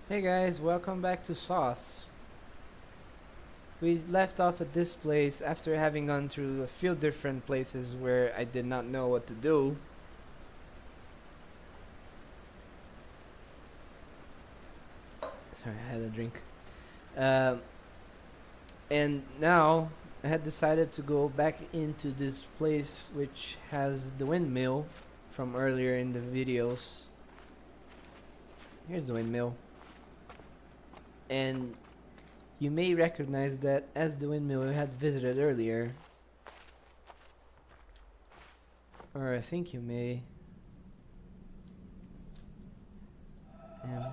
Hey guys, welcome back to Sauce. We left off at this place after having gone through a few different places where I did not know what to do. Sorry, I had a drink. Um, and now I had decided to go back into this place which has the windmill from earlier in the videos. Here's the windmill. And you may recognize that as the windmill we had visited earlier. Or I think you may. And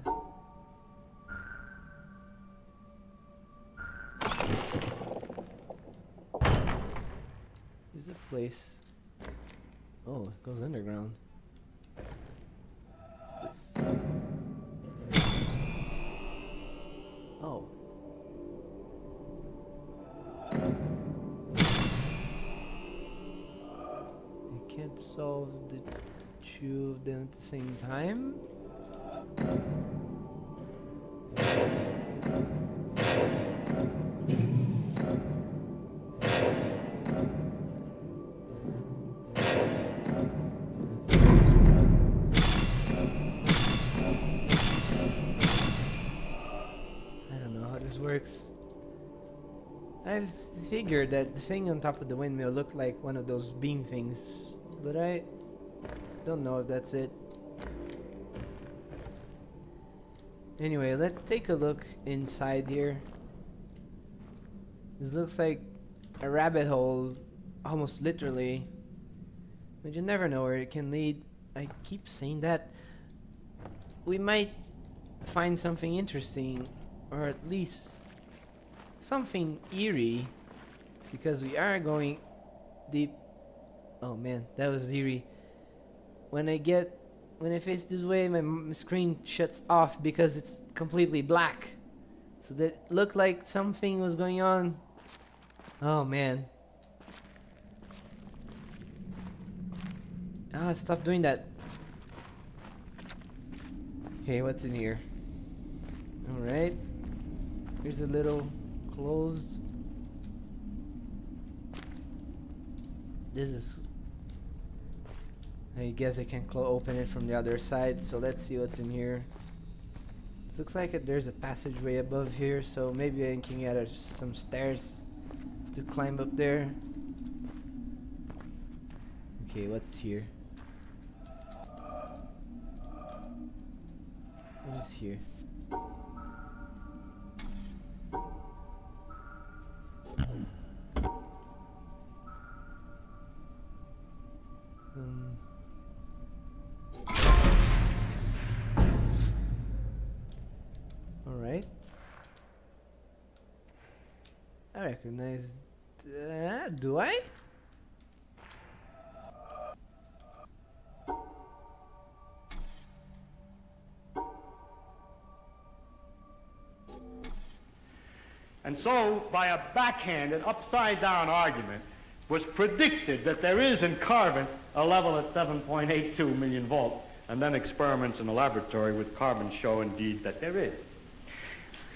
here's a place. Oh, it goes underground. What's this? Oh. You can't solve the two of them at the same time? I don't know how this works. I figured that the thing on top of the windmill looked like one of those beam things, but I don't know if that's it. Anyway, let's take a look inside here. This looks like a rabbit hole, almost literally. But you never know where it can lead. I keep saying that. We might find something interesting, or at least something eerie, because we are going deep. Oh man, that was eerie. When I face this way, my screen shuts off because it's completely black. So that looked like something was going on. Oh man. Ah, stop doing that. Okay, what's in here? Alright. Here's a little closed. This is... I guess I can open it from the other side, so let's see what's in here. This looks like there's a passageway above here, so maybe I can get some stairs to climb up there. Okay, what's here? What is here? Alright. I recognize... do I? And so, by a backhanded, upside-down argument, was predicted that there is in carbon a level at 7.82 million volts, and then experiments in the laboratory with carbon show indeed that there is.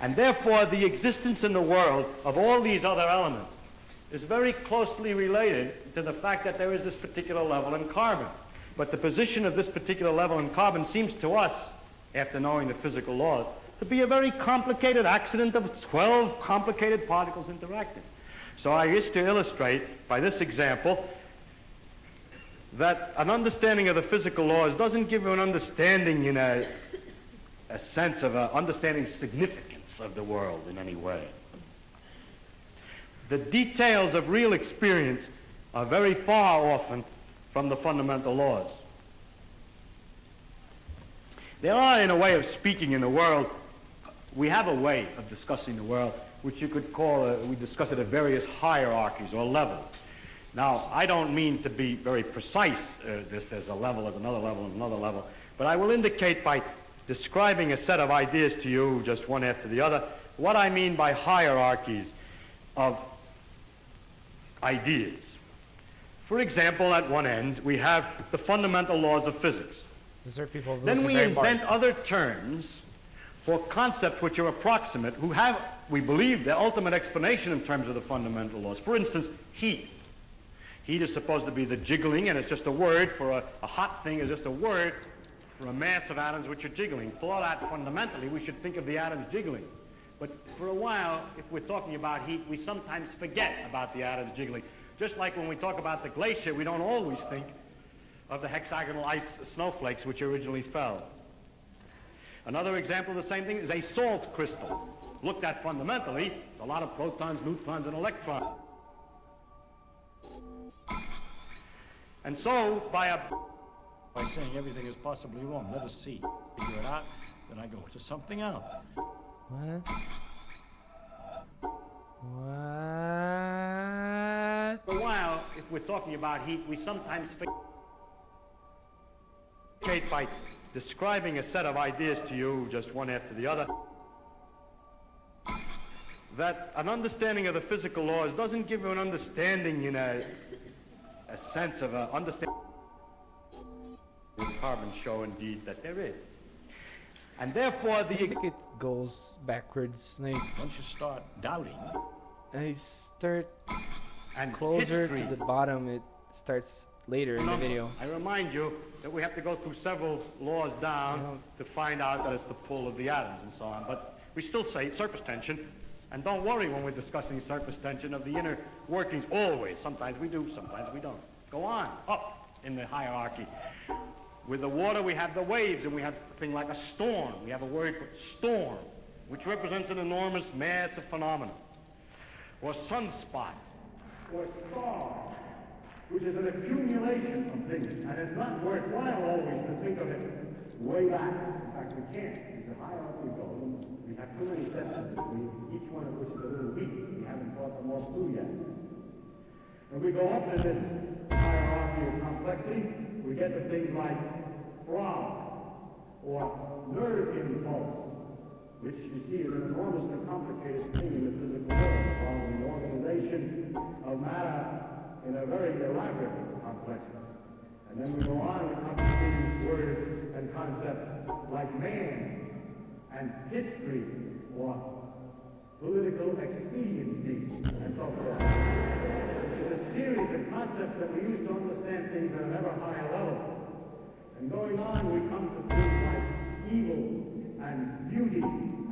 And therefore, the existence in the world of all these other elements is very closely related to the fact that there is this particular level in carbon. But the position of this particular level in carbon seems to us, after knowing the physical laws, to be a very complicated accident of 12 complicated particles interacting. So I wish to illustrate by this example that an understanding of the physical laws doesn't give you an understanding in a sense of understanding significance of the world in any way. The details of real experience are very far often from the fundamental laws. There are, in a way of speaking in the world, we have a way of discussing the world which you could call, we discuss it at various hierarchies or levels. Now, I don't mean to be very precise, there's a level, there's another level, and another level, but I will indicate by describing a set of ideas to you, just one after the other, what I mean by hierarchies of ideas. For example, at one end, we have the fundamental laws of physics. These are people Then looking we very invent bored. other terms for concepts which are approximate, who have, we believe, the ultimate explanation in terms of the fundamental laws. For instance, heat. Heat is supposed to be the jiggling, and it's just a word for a hot thing is just a word for a mass of atoms which are jiggling. For that, fundamentally, we should think of the atoms jiggling. But for a while, if we're talking about heat, we sometimes forget about the atoms jiggling. Just like when we talk about the glacier, we don't always think of the hexagonal ice snowflakes which originally fell. Another example of the same thing is a salt crystal. Looked at fundamentally, it's a lot of protons, neutrons, and electrons. And so, by saying everything is possibly wrong, let us see. Figure it out, then I go to something else. What? For a while, if we're talking about heat, we sometimes forget by describing a set of ideas to you, just one after the other, that an understanding of the physical laws doesn't give you an understanding in a sense of a understanding. Carbon show indeed that there is. And therefore Seems like it goes backwards. Like Once you start doubting, I start and closer history, to the bottom, it starts later in the video. I remind you that we have to go through several laws down to find out that it's the pull of the atoms and so on. But we still say surface tension, and don't worry when we're discussing surface tension of the inner workings always. Sometimes we do, sometimes we don't. Go on, up in the hierarchy. With the water, we have the waves, and we have a thing like a storm. We have a word for storm, which represents an enormous mass of phenomena. Or sunspot, or star, which is an accumulation of things. And it's not worthwhile always to think of it way back. In fact, we can't. Because the higher up we go, we have too many steps in between, each one of which is a little weak. We haven't thought them all through yet. When we go up in this hierarchy of complexity, we get to things like throb, or nerve impulse, which you see is an enormously complicated thing in the physical world, involving the organization of matter in a very elaborate complexity. And then we go on and come to these words and concepts like man and history, or political expediency, and so forth. It's a series of concepts that we use to understand things at an ever higher level. And going on, we come to things like evil and beauty.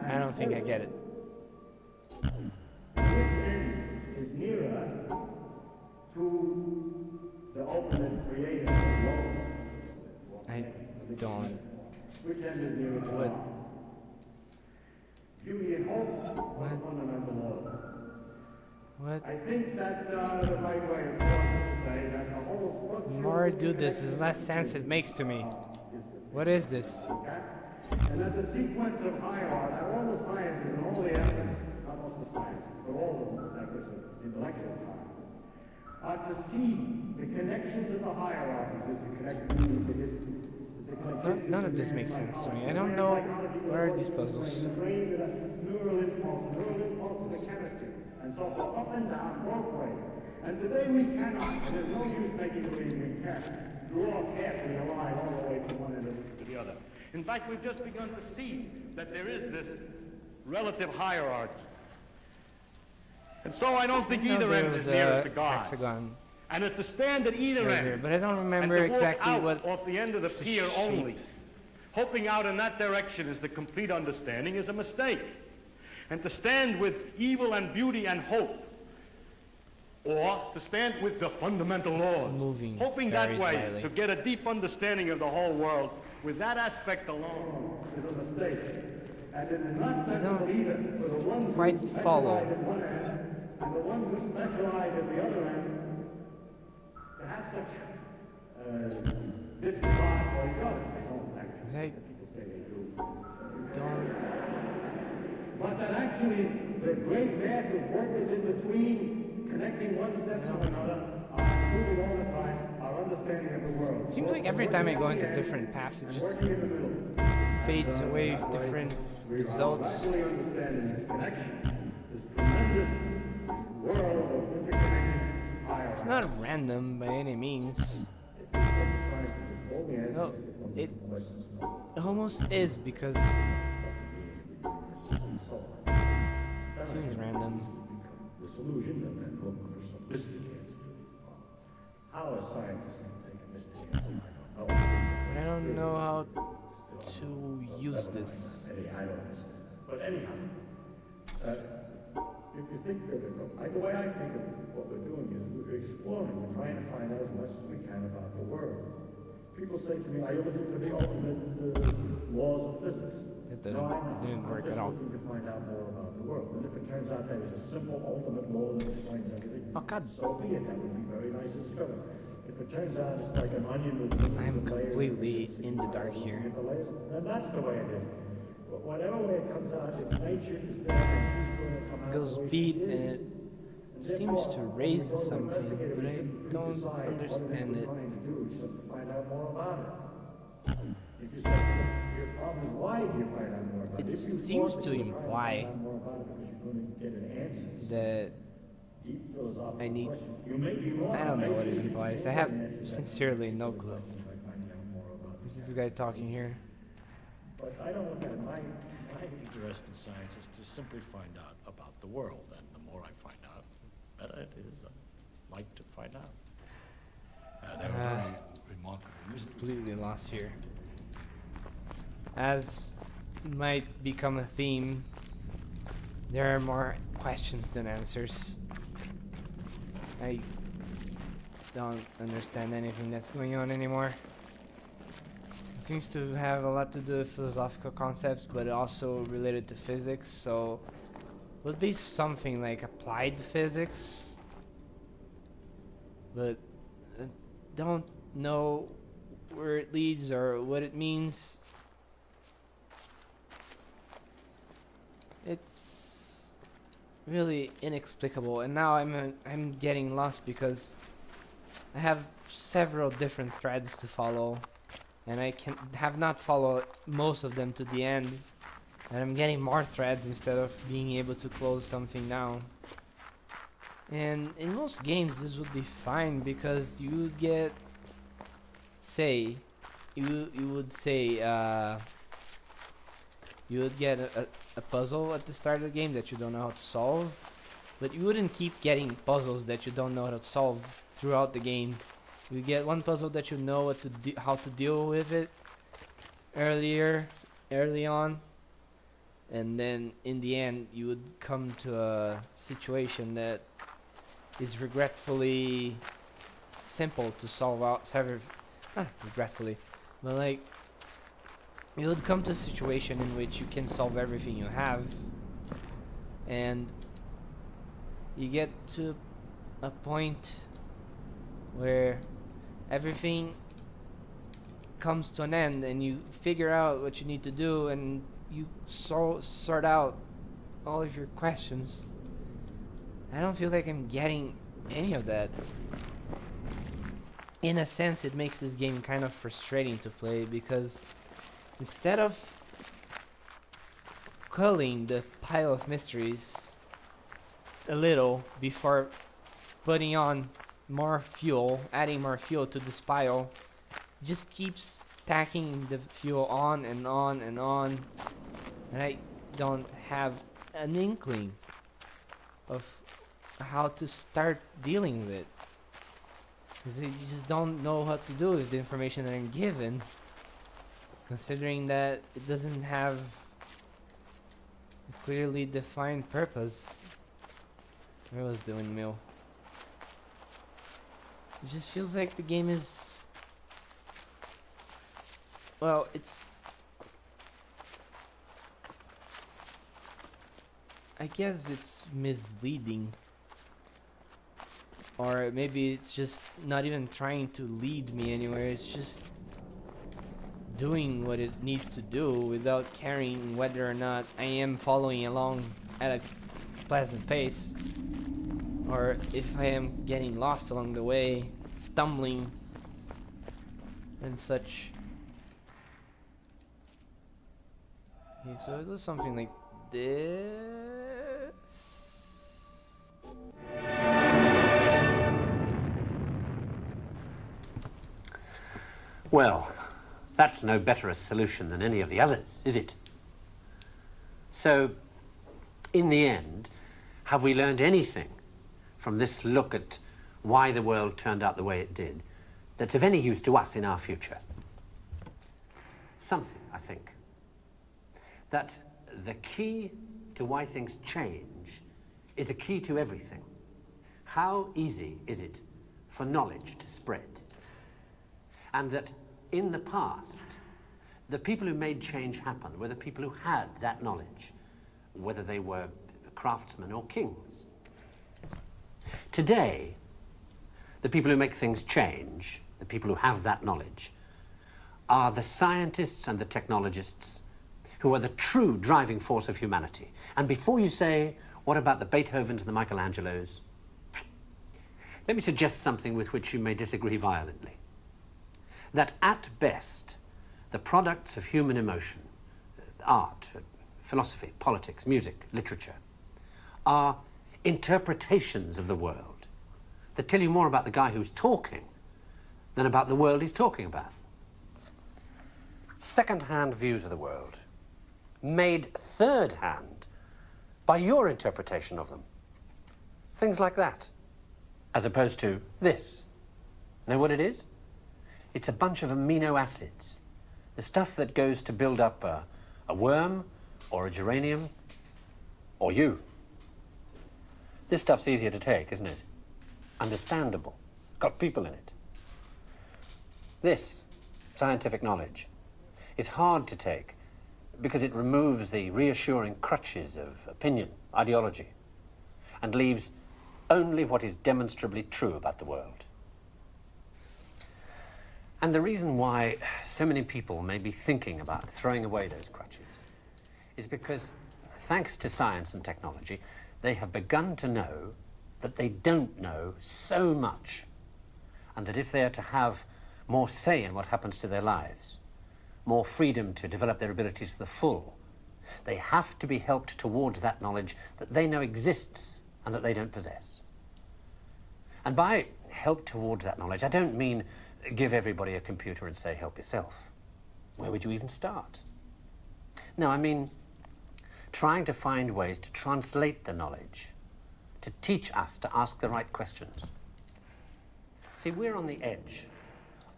And I don't think I get it. Which end is nearer to the ultimate creator of law? I don't. Which end is nearer to What? law? Beauty and hope, What? fundamental laws. What? I think that the right way of to say that the whole structure. The more I do this, the less sense it makes to me. What is this? Okay? And that the sequence of hierarchy, all the sciences and all the evidence, not most of the science, but all of them, like this intellectual science, are to see the connections of the hierarchies is to connect meaning to history. None of this makes sense to me. I don't know where are these puzzles. The brain with a neural impulse to the chemistry, and so forth, up and down, both ways. And today we cannot, and there's no use making believe we can, draw carefully a line all the way from one end to the other. In fact, we've just begun to see that there is this relative hierarchy. And so I don't think either there end was is nearer a to God. hexagon And it's to stand at either right end. here, but I don't remember and to walk exactly out what. off the end of the the pier shape. only. Hoping out in that direction is the complete understanding is a mistake. And to stand with evil and beauty and hope, or to stand with the fundamental laws, moving hoping that very way slightly. to get a deep understanding of the whole world, with that aspect alone is a mistake. And it is not sensible either for the ones quite who specialize follow. at one end and the ones who specialize at the other end to have such disregard for each other. They don't actually. I People say they do. don't. But that actually the great mass of work is in between, connecting one step to another, improving all the time our understanding of the world. Seems like every time I go into different paths, it just Working in the middle. fades away with different results. Gradually understanding this connection, this tremendous world of interconnection hierarchy. It's not random by any means. No, it almost is because seems random. The solution and then look for some mystic answer to the problem. How a scientist can take a mystic answer, I don't know. But I don't know how to use this. I don't understand. But anyhow, if you think critical, the way I think of what we're doing is we're exploring, we're trying to find out as much as we can about the world. People say to me, are you looking for the ultimate laws of physics? It didn't work at all. I'm just looking to find out more about the world. And if it turns out there is a simple ultimate law that explains everything, Oh God. so be it. That would be very nice to discover. If it turns out it's like an onion with I'm millions of layers completely and in the dark here. then that's the way it is. But whatever way it comes out, it's nature is there, and she's going to come out It goes the way beep she and is. it seems to raise something, but I don't understand it. Trying to do except to find out more about it. If you say, your problem is why do you find out more about it? It If you seems thought to that you were trying imply to find out more about it because you're going to get an answer to some that deep philosophical I need. question. You may be wrong. I don't know what it Maybe implies. I you have can answer that sincerely no clue. by finding out more about Is this guy talking here? But I don't look at it. My interest in science is to simply find out about the world, and the more I find out, the better it is. I like to find out. There are very remarkable mysteries. Completely lost here. As might become a theme, there are more questions than answers. I don't understand anything that's going on anymore. It seems to have a lot to do with philosophical concepts, but also related to physics, so would be something like applied physics, but don't know where it leads or what it means. It's really inexplicable, and now I'm getting lost because I have several different threads to follow, and I have not followed most of them to the end, and I'm getting more threads instead of being able to close something down. And in most games this would be fine because you would get, say, you would get a puzzle at the start of the game that you don't know how to solve, but you wouldn't keep getting puzzles that you don't know how to solve throughout the game. You get one puzzle that you know how to deal with it early on, and then in the end you would come to a situation that is regretfully simple to solve out. Regretfully, but like you would come to a situation in which you can solve everything you have, and you get to a point where everything comes to an end and you figure out what you need to do and you sort out all of your questions. I don't feel like I'm getting any of that. In a sense, it makes this game kind of frustrating to play because instead of culling the pile of mysteries a little before putting on more fuel, adding more fuel to this pile, just keeps tacking the fuel on and on and on, and I don't have an inkling of how to start dealing with it. 'Cause you just don't know what to do with the information that I'm given, considering that it doesn't have a clearly defined purpose. Where was the windmill? It just feels like the game is... well, it's... I guess it's misleading. Or maybe it's just not even trying to lead me anywhere, it's just doing what it needs to do without caring whether or not I am following along at a pleasant pace, or if I am getting lost along the way, stumbling and such. Okay, so it was something like this. Well, that's no better a solution than any of the others, is it? So, in the end, Have we learned anything from this look at why the world turned out the way it did that's of any use to us in our future? Something, I think. That the key to why things change is the key to everything. How easy is it for knowledge to spread? And that in the past, the people who made change happen were the people who had that knowledge, whether they were craftsmen or kings. Today, the people who make things change, the people who have that knowledge, are the scientists and the technologists who are the true driving force of humanity. And before you say, what about the Beethovens and the Michelangelos? Let me suggest something with which you may disagree violently. That at best, the products of human emotion, art, philosophy, politics, music, literature, are interpretations of the world that tell you more about the guy who's talking than about the world he's talking about. Second-hand views of the world, made third-hand by your interpretation of them. Things like that, as opposed to this. Know what it is? It's a bunch of amino acids, the stuff that goes to build up a worm or a geranium or you. This stuff's easier to take, isn't it? Understandable. Got people in it. This scientific knowledge is hard to take because it removes the reassuring crutches of opinion, ideology, and leaves only what is demonstrably true about the world. And the reason why so many people may be thinking about throwing away those crutches is because, thanks to science and technology, they have begun to know that they don't know so much, and that if they are to have more say in what happens to their lives, more freedom to develop their abilities to the full, they have to be helped towards that knowledge that they know exists and that they don't possess. And by help towards that knowledge, I don't mean give everybody a computer and say, help yourself. Where would you even start? No, I mean trying to find ways to translate the knowledge, to teach us to ask the right questions. See, we're on the edge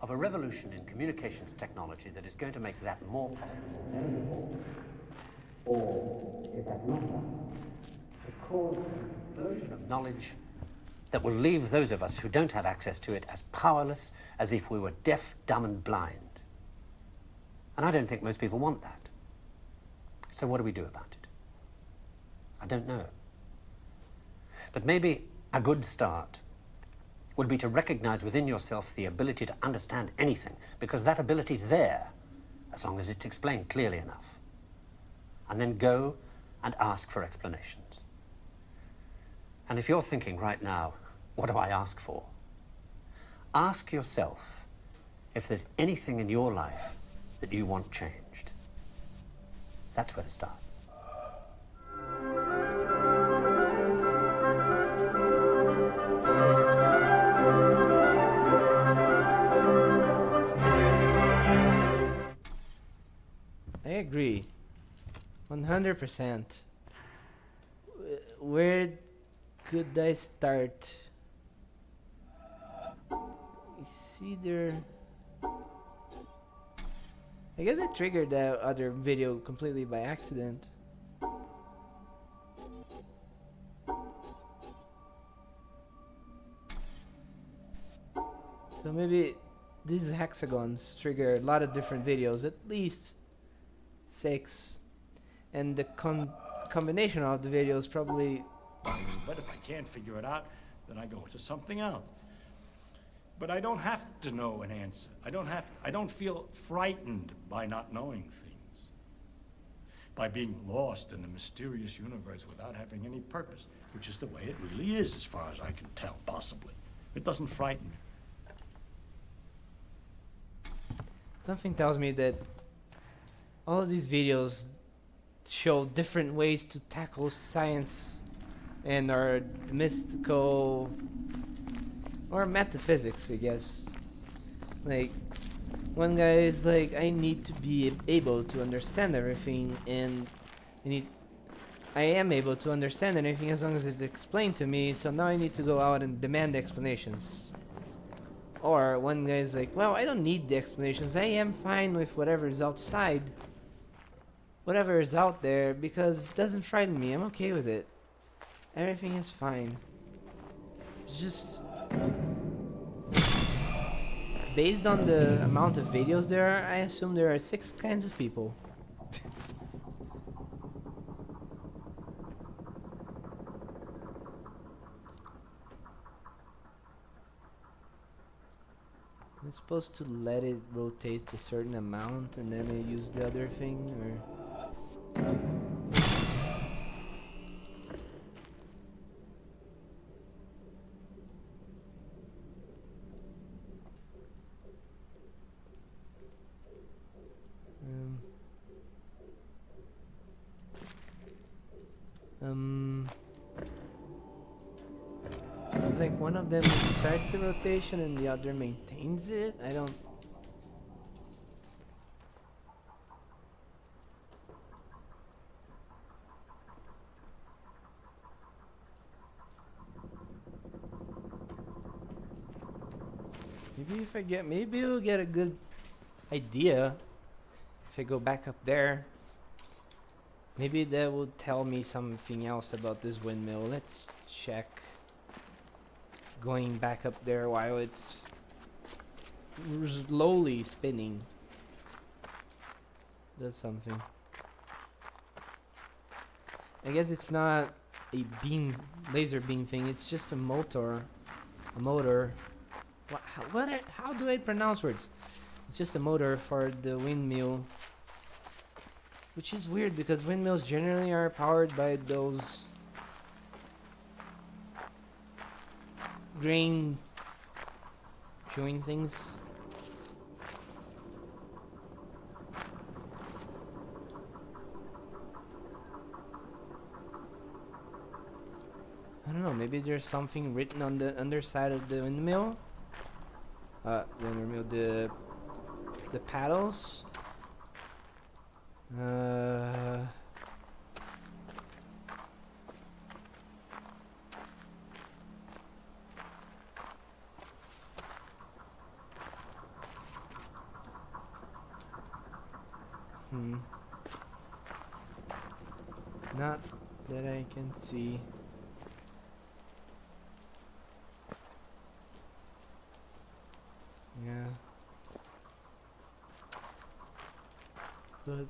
of a revolution in communications technology that is going to make that more possible. Or, if that's not done, to cause an explosion of knowledge that will leave those of us who don't have access to it as powerless as if we were deaf, dumb, and blind. And I don't think most people want that. So what do we do about it? I don't know. But maybe a good start would be to recognize within yourself the ability to understand anything, because that ability is there, as long as it's explained clearly enough. And then go and ask for explanations. And if you're thinking right now, what do I ask for? Ask yourself if there's anything in your life that you want changed. That's where to start. I agree. 100%. Where could I start? It's either... I guess I triggered that other video completely by accident. So maybe these hexagons trigger a lot of different videos, at least 6. And the combination of the videos probably... But if I can't figure it out, then I go to something else. But I don't have to know an answer. I don't feel frightened by not knowing things. By being lost in the mysterious universe without having any purpose, which is the way it really is, as far as I can tell, possibly. It doesn't frighten me. Something tells me that all of these videos show different ways to tackle science and our mystical or metaphysics, I guess. Like, one guy is like, I need to be able to understand everything, and I am able to understand anything as long as it's explained to me, so now I need to go out and demand explanations. Or one guy's like, well, I don't need the explanations. I am fine with whatever is outside. Whatever is out there, because it doesn't frighten me. I'm okay with it. Everything is fine. It's just... based on the amount of videos there are, I assume there are 6 kinds of people. I'm supposed to let it rotate to a certain amount and then I use the other thing, or... It's like one of them starts the rotation and the other maintains it. I don't... Maybe if I get... maybe we'll get a good idea if I go back up there. Maybe that will tell me something else about this windmill. Let's check. Going back up there while it's slowly spinning does something. I guess it's not a beam, laser beam thing. It's just a motor. A motor. How do I pronounce words? It's just a motor for the windmill. Which is weird because windmills generally are powered by those grain chewing things. I don't know, maybe there's something written on the underside of the windmill. The paddles. Not that I can see. Yeah. But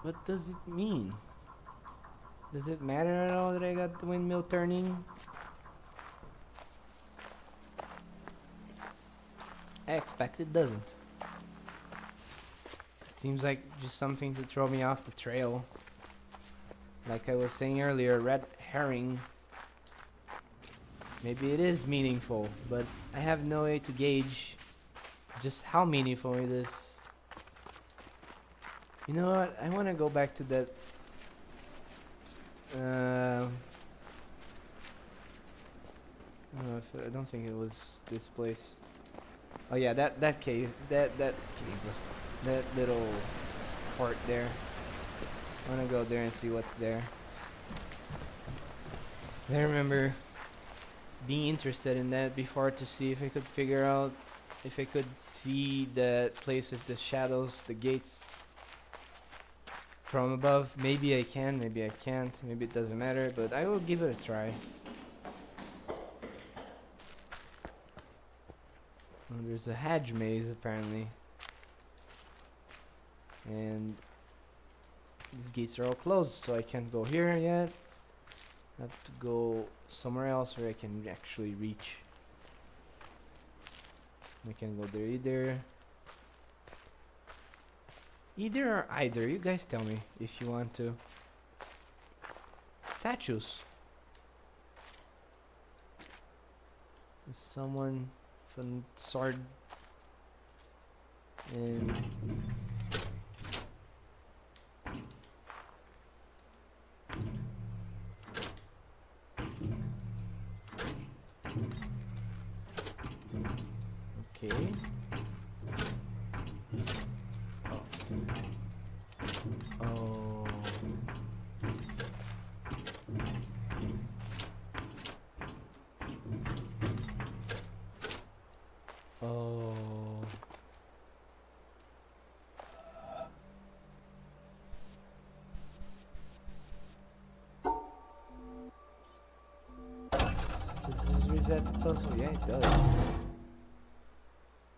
what does it mean? Does it matter at all that I got the windmill turning? I expect it doesn't. Seems like just something to throw me off the trail. Like I was saying earlier, red herring. Maybe it is meaningful, but I have no way to gauge just how meaningful it is. You know what? I want to go back to that. I don't think it was this place. Oh yeah, that cave, that little fort there. I want to go there and see what's there. I remember being interested in that before to see if I could figure out if I could see that place with the shadows, the gates from above. Maybe I can, maybe I can't, maybe it doesn't matter, but I will give it a try. Oh, there's a hedge maze apparently. And these gates are all closed, so I can't go here yet. I have to go somewhere else where I can actually reach. I can go there either or either. You guys tell me if you want to. Statues. There's someone from sword and okay. reset the puzzle? Yeah, it does.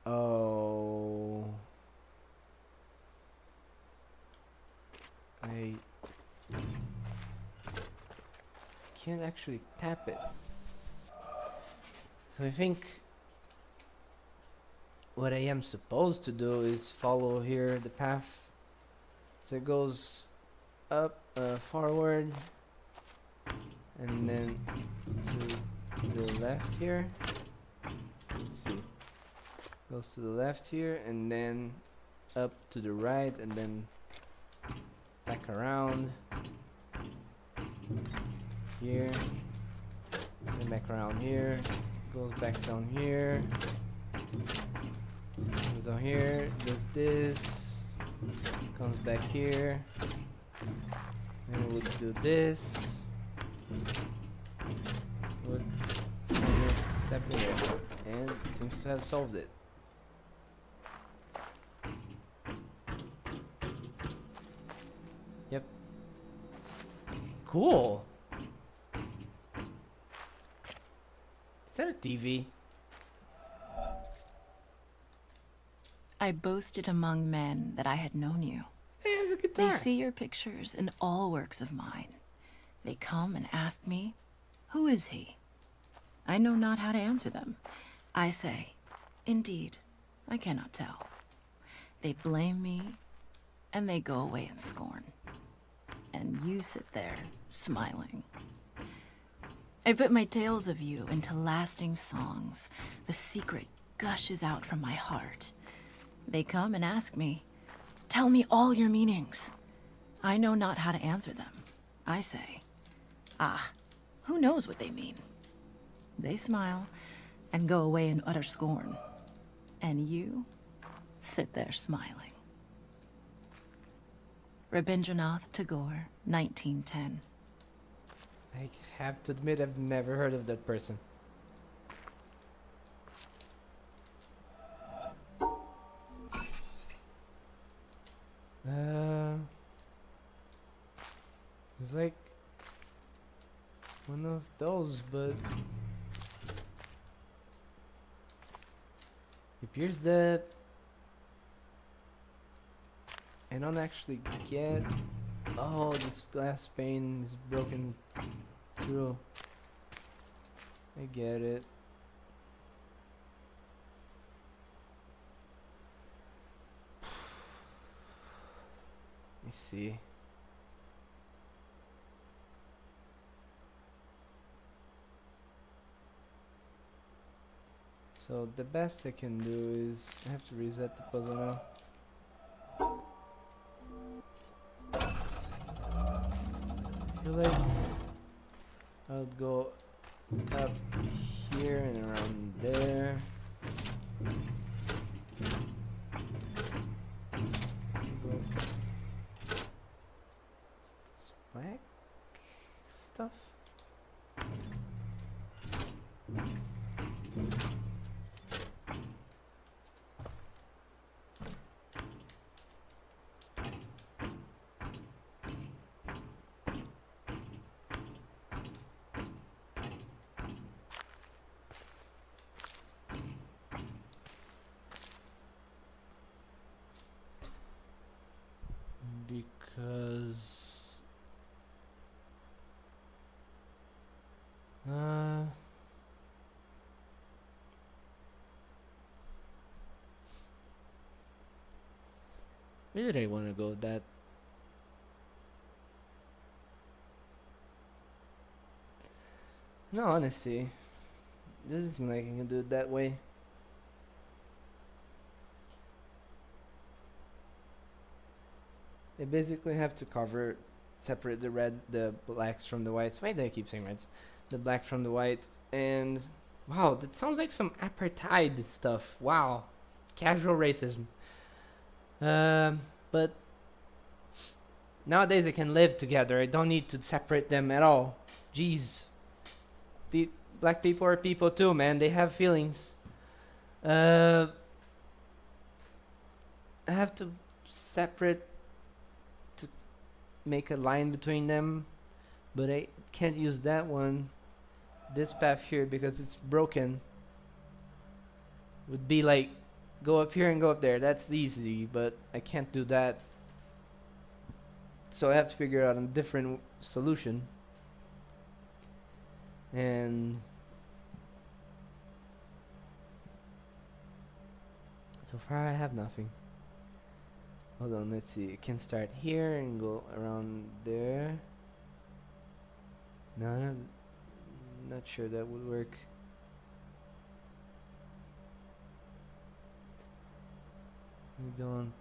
Oh. I can't actually tap it. So I think what I am supposed to do is follow here the path. So it goes up, forward, and then to the left here. Let's see. Goes to the left here, and then up to the right, and then back around here, and back around here. Goes back down here. Comes down here. Does this. Comes back here. And we'll do this. Would step in there, and it seems to have solved it. Yep. Cool. Is that a TV? I boasted among men that I had known you. Hey, it has a guitar. They see your pictures in all works of mine. They come and ask me, who is he? I know not how to answer them. I say, indeed, I cannot tell. They blame me, and they go away in scorn. And you sit there, smiling. I put my tales of you into lasting songs. The secret gushes out from my heart. They come and ask me, tell me all your meanings. I know not how to answer them. I say, ah, who knows what they mean? They smile and go away in utter scorn. And you sit there smiling. Rabindranath Tagore, 1910. I have to admit, I've never heard of that person. It's like one of those, but it appears that I don't actually get. Oh, this glass pane is broken through. I get it. Let me see. So the best I can do is I have to reset the puzzle now. I feel like I would go up here and around there. Go this black stuff. Because where did I want to go with that? No, honestly, doesn't seem like I can do it that way. I basically have to separate the blacks from the whites. Why do I keep saying reds? The black from the white, and wow, that sounds like some apartheid stuff. Wow, casual racism. But nowadays they can live together. I don't need to separate them at all. Jeez, the black people are people too, man. They have feelings. I have to separate to make a line between them, but I can't use that one this path here, because it's broken, would be like go up here and go up there. That's easy, but I can't do that. So I have to figure out a different solution. And so far I have nothing. Hold on, let's see. I can start here and go around there. No, I'm not sure that would work. We don't.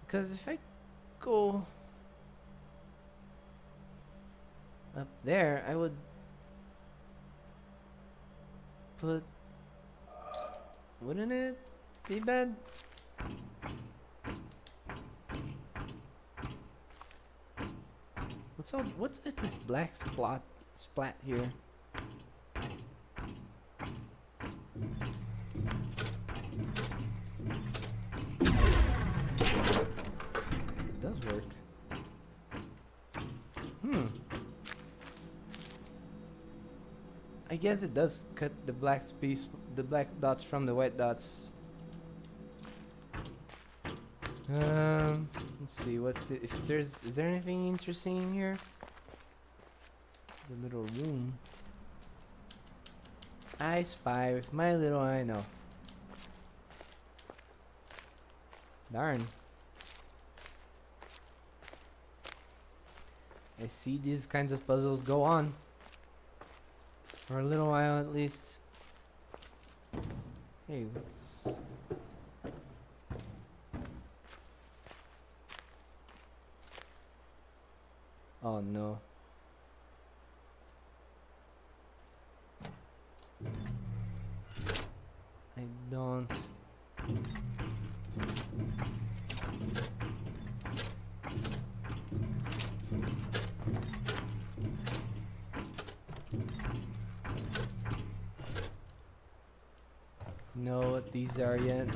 Because if I go up there, I would put. Wouldn't it be bad? What's with this black splat here? It does work. I guess it does cut the black dots from the white dots. Let's see. Is there anything interesting in here? There's a little room. I spy with my little eye now. Darn. I see these kinds of puzzles go on. For a little while at least. Hey, what's... Oh no. I don't... know what these are yet.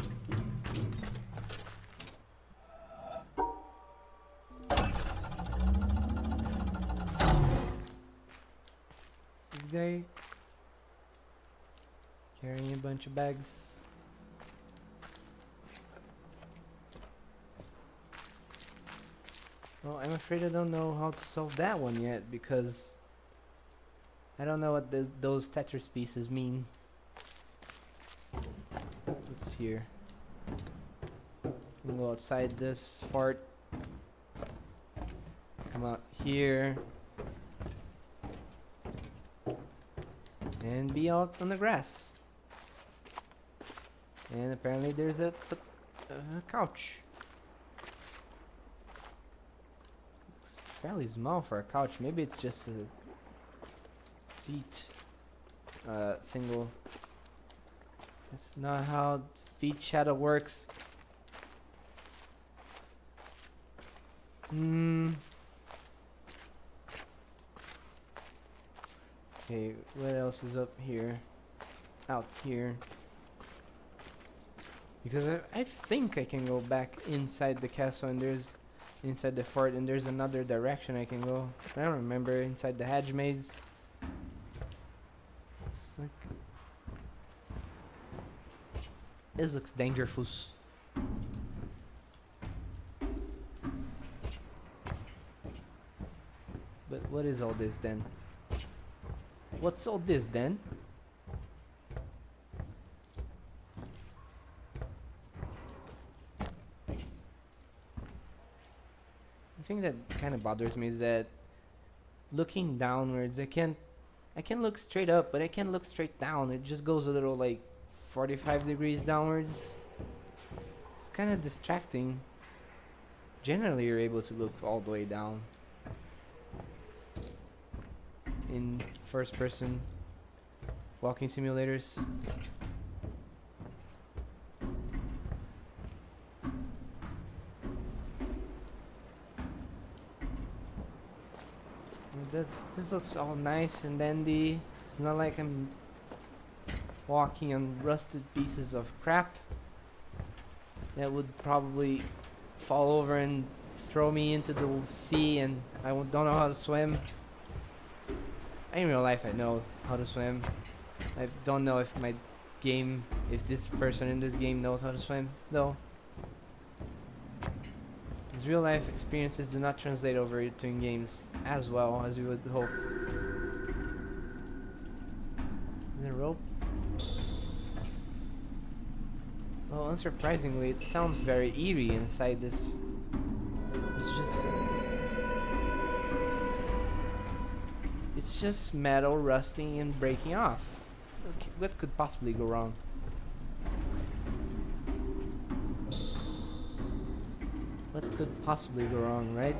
This guy carrying a bunch of bags. Well, I'm afraid I don't know how to solve that one yet because I don't know what those Tetris pieces mean. What's here? We'll go outside this fort. Come out here. And be out on the grass. And apparently there's a couch. It's fairly small for a couch. Maybe it's just a seat. Single. That's not how Feed Shadow works. Okay, what else is up here? Out here. Because I think I can go back inside the castle and there's inside the fort and there's another direction I can go. I don't remember inside the hedge maze. It's like this looks dangerous. But what is all this then? What's all this then? The thing that kind of bothers me is that looking downwards, I can look straight up, but I can't look straight down. It just goes a little like 45 degrees downwards. It's kind of distracting. Generally, you're able to look all the way down in first-person walking simulators. This looks all nice and dandy. It's not like I'm walking on rusted pieces of crap that would probably fall over and throw me into the sea and I don't know how to swim. In real life, I know how to swim. I don't know if if this person in this game knows how to swim, though. His real life experiences do not translate over to in games as well as you would hope. Is there a rope? Well, unsurprisingly, it sounds very eerie inside this. It's just metal rusting and breaking off. What could possibly go wrong? What could possibly go wrong, right?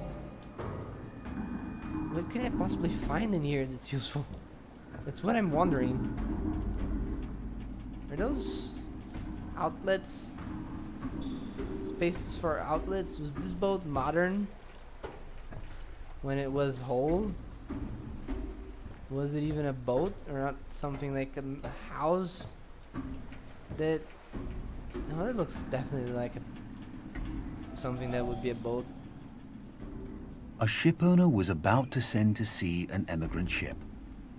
What could I possibly find in here that's useful? That's what I'm wondering. Are those outlets? Spaces for outlets? Was this boat modern when it was whole? Was it even a boat or not something like a house? No, it looks definitely like something that would be a boat. A shipowner was about to send to sea an emigrant ship.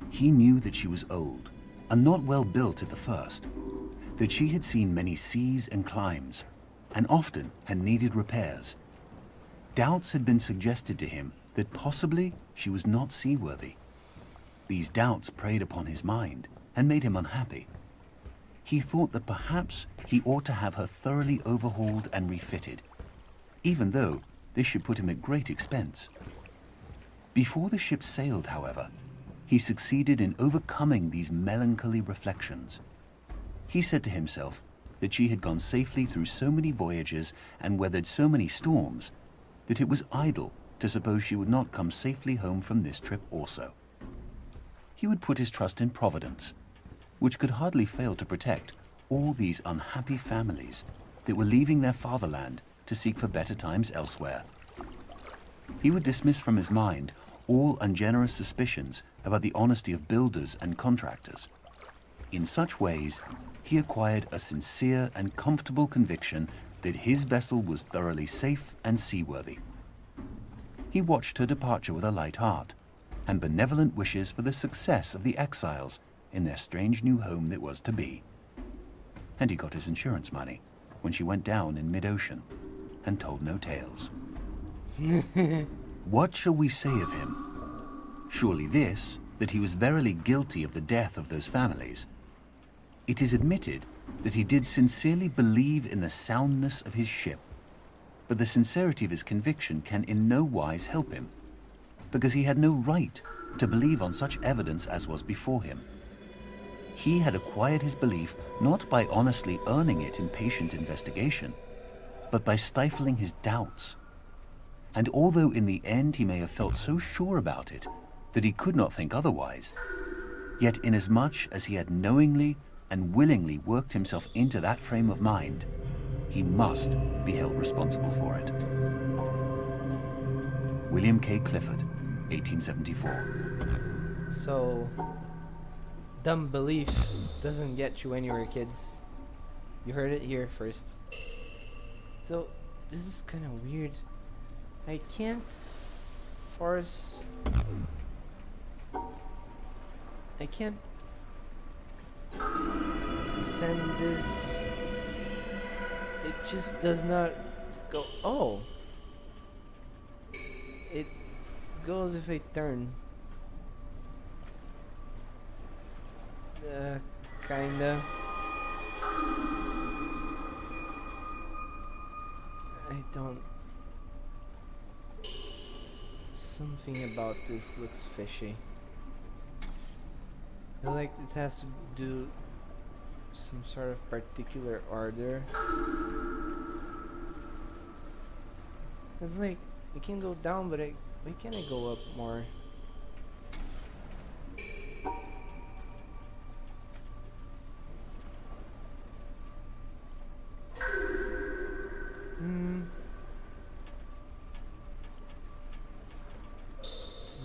He knew that she was old and not well built at the first, that she had seen many seas and climes, and often had needed repairs. Doubts had been suggested to him that possibly she was not seaworthy. These doubts preyed upon his mind and made him unhappy. He thought that perhaps he ought to have her thoroughly overhauled and refitted, even though this should put him at great expense. Before the ship sailed, however, he succeeded in overcoming these melancholy reflections. He said to himself that she had gone safely through so many voyages and weathered so many storms that it was idle to suppose she would not come safely home from this trip also. He would put his trust in Providence, which could hardly fail to protect all these unhappy families that were leaving their fatherland to seek for better times elsewhere. He would dismiss from his mind all ungenerous suspicions about the honesty of builders and contractors. In such ways, he acquired a sincere and comfortable conviction that his vessel was thoroughly safe and seaworthy. He watched her departure with a light heart and benevolent wishes for the success of the exiles in their strange new home that was to be. And he got his insurance money when she went down in mid-ocean and told no tales. What shall we say of him? Surely this, that he was verily guilty of the death of those families. It is admitted that he did sincerely believe in the soundness of his ship, but the sincerity of his conviction can in no wise help him, because he had no right to believe on such evidence as was before him. He had acquired his belief not by honestly earning it in patient investigation, but by stifling his doubts. And although in the end he may have felt so sure about it that he could not think otherwise, yet inasmuch as he had knowingly and willingly worked himself into that frame of mind, he must be held responsible for it. William K. Clifford, 1874. So, dumb belief doesn't get you when you were kids. You heard it here first. So, this is kind of weird. I can't force... I can't send this... It just does not go... Oh! It goes if I turn. Kinda. I don't... Something about this looks fishy. I feel like it has to do some sort of particular order. It's like, I can go down, but why can't I go up more?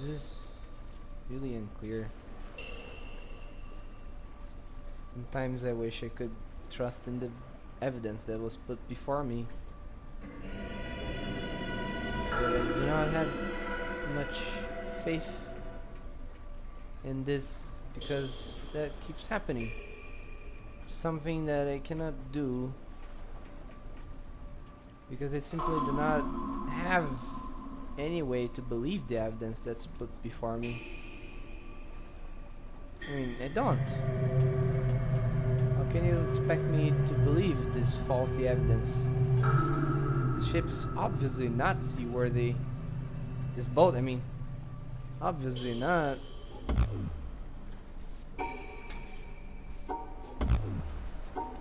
This is really unclear. Sometimes I wish I could trust in the evidence that was put before me. But I do not have much faith in this because that keeps happening. Something that I cannot do because I simply do not have any way to believe the evidence that's put before me. I mean, I don't. How can you expect me to believe this faulty evidence? The ship is obviously not seaworthy. This boat, I mean, obviously not.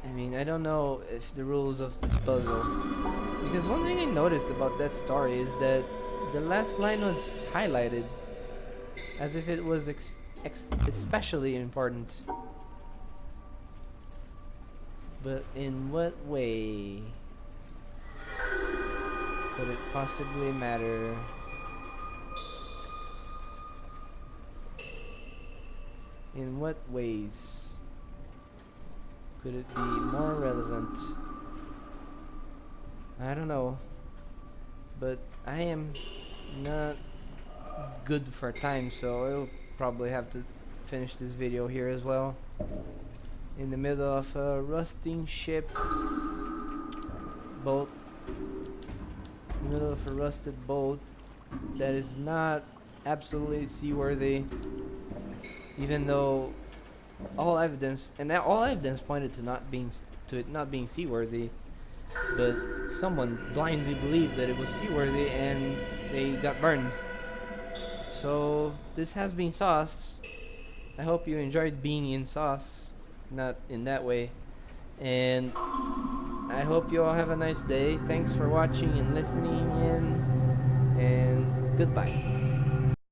I mean, I don't know if the rules of this puzzle. Because one thing I noticed about that story is that the last line was highlighted as if it was especially important. But in what way could it possibly matter? In what ways could it be more relevant? I don't know. But I am not good for time, so I'll probably have to finish this video here as well. In the middle of a rusting ship boat. In the middle of a rusted boat that is not absolutely seaworthy, even though all evidence pointed to it not being seaworthy, but someone blindly believed that it was seaworthy and they got burned. So this has been Sauce. I hope you enjoyed being in Sauce, not in that way, and I hope you all have a nice day. Thanks for watching and listening in, and goodbye.